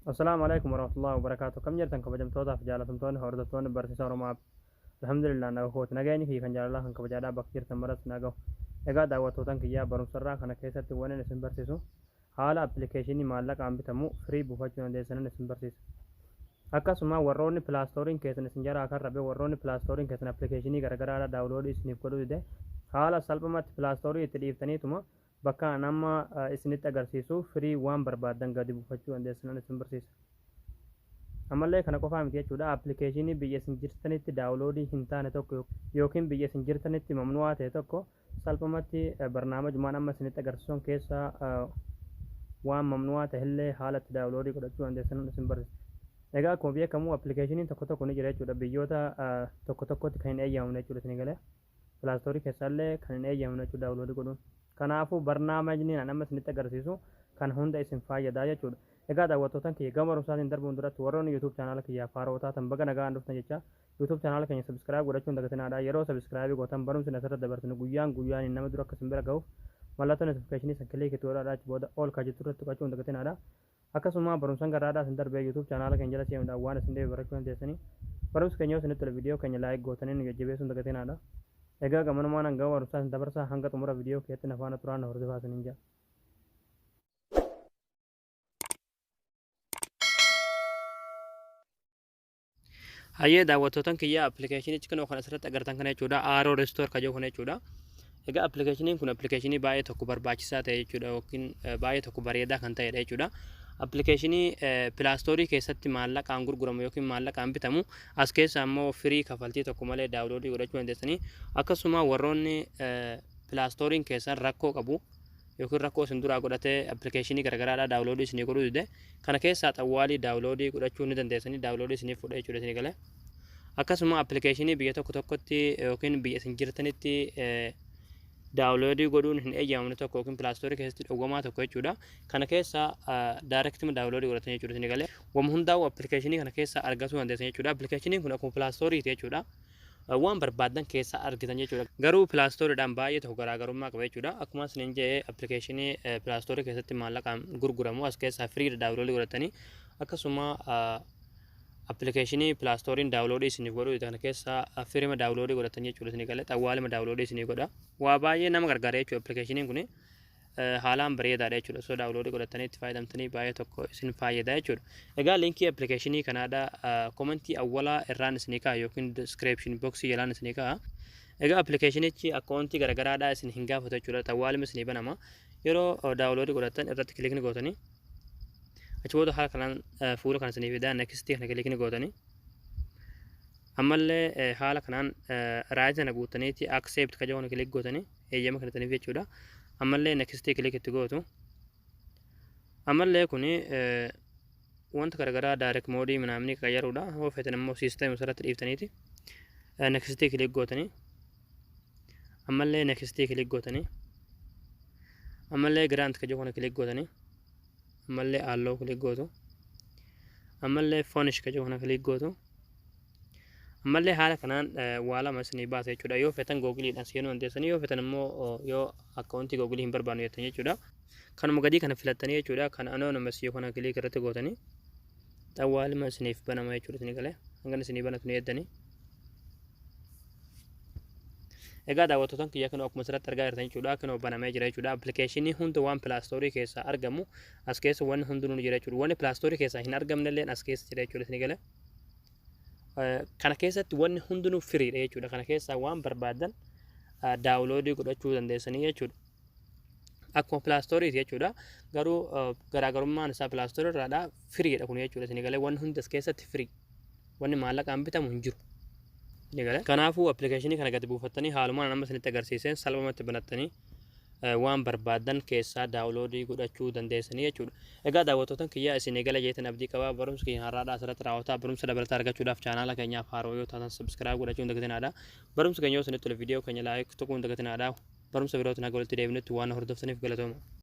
السلام عليكم ورحمة الله وبركاته. كم جرتن كبجمتوتا في جالتمتون هوردتون برسيسارو ما الحمد لله نغوت نغاني في كان جال الله كن كبجادا بكير تمرت نغو اغا دعوتوتن كيا برم سرا كن كيسات ونن نسم برسيسو حالا application مالك عم بتمو فري بوفاچو ندسن نسم برسيس akkasuma warroonni pilaastoorin keessan isin jaraa kan rabe warroonni pilaastoorin keessan appilikeeshinii garagaraadha daawuloodii isiniif godhuu dide haala salphumatti pilaastoorii itti dhiiftaniituma bakka nama isinitti agarsiisu firii waan barbaadan gadi buufachuu dandeessan isin barsiisa. Ammallee kana qofaa miti jechuudha appilikeeshinii biyya isin jirtanitti daawuloodii hin taane tokko yookiin biyya isin jirtanitti mamnu'aa ta'e tokko salphumatti barnaamajumaan amma isinitti agarsiisuun keessa waan mamnu'aa ta'ellee haalatti daawuloodii godhachuu dandeessan isin barsiisa. Egaa akkuma beekamu appilikeeshiniin tokko tokko ni jira jechuudha biyyoota tokko tokkotti kan hin eeyyamamne jechuudha isin galee pilaastoorii keessaallee kan hin eeyyamamne jechuudha daawuloodii godhuun. Kanaafuu barnaamijni amma isinitti agarsiisu kan hunda isin fayyadaa jechuudha. Egaa daawwattootaan kiyya gama barumsaatiin darbuun duratti warroonni YouTube chaanaala kiyyaa faaroo taatan baga nagaan dhuftan jecha YouTube chaanaala keenya subscribe godhachuun dagatinaadha. Yeroo subscribe gootan barumsi asirratti dabartinu guyyaan nama dura akka isin bira ga'uuf mallattoo notifiikeeshinii san kilikii godhaadhaa achi booda ol kaajittu irratti tuqachuun dagatinaadha. Akkasuma barumsaan garaadhaa isin darbee YouTube chaanaala keenya jala seenuudhaan waan isin deebi'e barachuu dandeessanii barumsa keenya yoo isinitti tole viidiyoo keenya laayik gootanii nu jajjabeessuun dagatinaadha. Egaa gamanumaan hanga barumsaa isin dabarsaa hanga xumura viidiyoo keessatti na faana turaan na hordofaa isiniin jedha. Hayyee daawwattootaan kiyya appilikeeshinichi kan asirratti agartan kana jechuudha Aaroo Restoor kan jedhu kana jechuudha. Egaa appilikeeshiniin kun appilikeeshinii baay'ee tokko barbaachisaa ta'e jechuudha yookiin baay'ee tokko bareedaa kan ta'edha jechuudha. Appilikeeshinii pilaastoorii keessatti maallaqaan gurguramu yookiin maallaqaan bitamu as keessa ammoo firii kafaltii tokko malee daawuloodii godhachuu dandeessanii akkasuma warroonni pilaastooriin keessan rakkoo qabu yookiin rakkoo isin duraa godhatee appilikeeshinii garagaraadhaa daawuloodii isinii godhuu dide kana keessaa xawwaalii daawuloodii godhachuu ni dandeessanii daawuloodii isiniif fudha jechuudha isinii galee. Akkasuma appilikeeshinii biyya tokko tokkotti yookiin biyya isin jirtanitti daawuloodii godhuun hin eeyyamamne tokko yookiin pilaastoorii keessatti dhowwamaa tokko jechuudha. Kana keessa daayirektima daawuloodii godhatan jechuudha isin galee. Wama hundaa'u appilikeeshinii kana keessa argachuu dandeessan jechuudha. Appilikeeshiniin kun akkuma pilaastooriiti jechuudha. Waan barbaadan keessa argitan jechuudha. Garuu pilaastooriidhaan baay'ee tokko garaagarummaa qaba jechuudha. Akkuma isin jedhee appilikeeshinii pilaastoorii keessatti maallaqaan gurguramu as keessaa firii daawuloodii godhatanii akkasuma appilikeeshinii pilaastooriin daawuloodii isiniif godhuu kana keessa firima daawuloodii godhatanii jechuudha isin galee xawwaalima daawuloodii isinii godha. Waa baay'ee nama gargaara jechuudha appilikeeshiniin kun haalaan bareedaadha jechuudha. So daawuloodii godhatanii itti fayyadamtanii baay'ee tokko isin fayyada jechuudha. Egaa linkii appilikeeshinii kanaadha komentii awwalaa irraan isinii ka'a yookiin description boxii jalaan isinii ka'a. Egaa appilikeeshinichi akkaawuntii garagaraadhaa isin hin gaafatu jechuudha. Xawwaalima isinii banama. Yeroo daawuloodii godhatan irratti kilikni gootanii achi booda haala kanaan fuula kana isiniif fidaa next kana kilikni gootanii ammallee haala kanaan raayit sana guutaniiti accept ka jedhu kilik gootanii eeyyama kana taniif jechuudha. Ammallee next kilik itti gootu ammallee kuni wanta garagaraa direct moodii manaamni qayyaruudha. Yoo feetan immoo system irratti dhiiftaniiti next kilik gootanii ammallee next kilik gootanii ammallee grant ka jedhu kana kilik gootanii ammallee alloo kilik gootu ammallee fonish ka jedhu kana kilik gootu ammallee haala kanaan waa lama isinii baasa jechuudha. Yoo feetan googiliidhaan seenuu dandeessanii yoo feetan immoo yoo akkaawuntii googilii hin barbaannu jettan jechuudha. Kanuma gadii kana filattanii jechuudha. Kan anonymous yoo kana kilik irratti gootanii xawwaalima isiniif banama jechuudha isinii galee hanga isinii banatu ni eeddanii. Egaa daawwattootaan kiyya kan akkuma asirratti argaa jirtan jechuudha kan banamee jira jechuudha. Appilikeeshinii hunda waan pilaastoorii keessaa argamu as keessa wanni hundinuu jira jechuudha. Wanni pilaastoorii keessaa hin argamne illee as keessa jira jechuudha isin galee. Kana keessatti wanni hundinuu firiidha jechuudha. Kana keessaa waan barbaadan daawuloodii godhachuu dandeessanii jechuudha. Akkuma pilaastooriiti jechuudha. Garuu garaagarummaan isaa pilaastoorii irraadhaa firiidha kun jechuudha isin galee wanni hundi as keessatti firii. Wanni maallaqaan bitamu hin jiru. Kanaafuu appilikeeshinii kana gadi buufattanii haalumaan amma isinitti agarsiiseen salphumatti banattanii waan barbaadan keessaa daawuloodii godhachuu dandeessanii jechuudha. Egaa daawwattootaan kiyya isin eegala jeetan abdii qabaa barumsa keenya har'aadhaa asirratti raawwataa barumsa dabalataa argachuudhaaf chaanaala keenyaaf haaroo yoo taatan subscribe godhachuun dagatinaadha. Barumsa keenya yoo isinitti tole viidiyoo keenya laayik tuquun dagatinaadha. Barumsa birootiin haga walitti deebinutti waan hordoftaniif galatooma.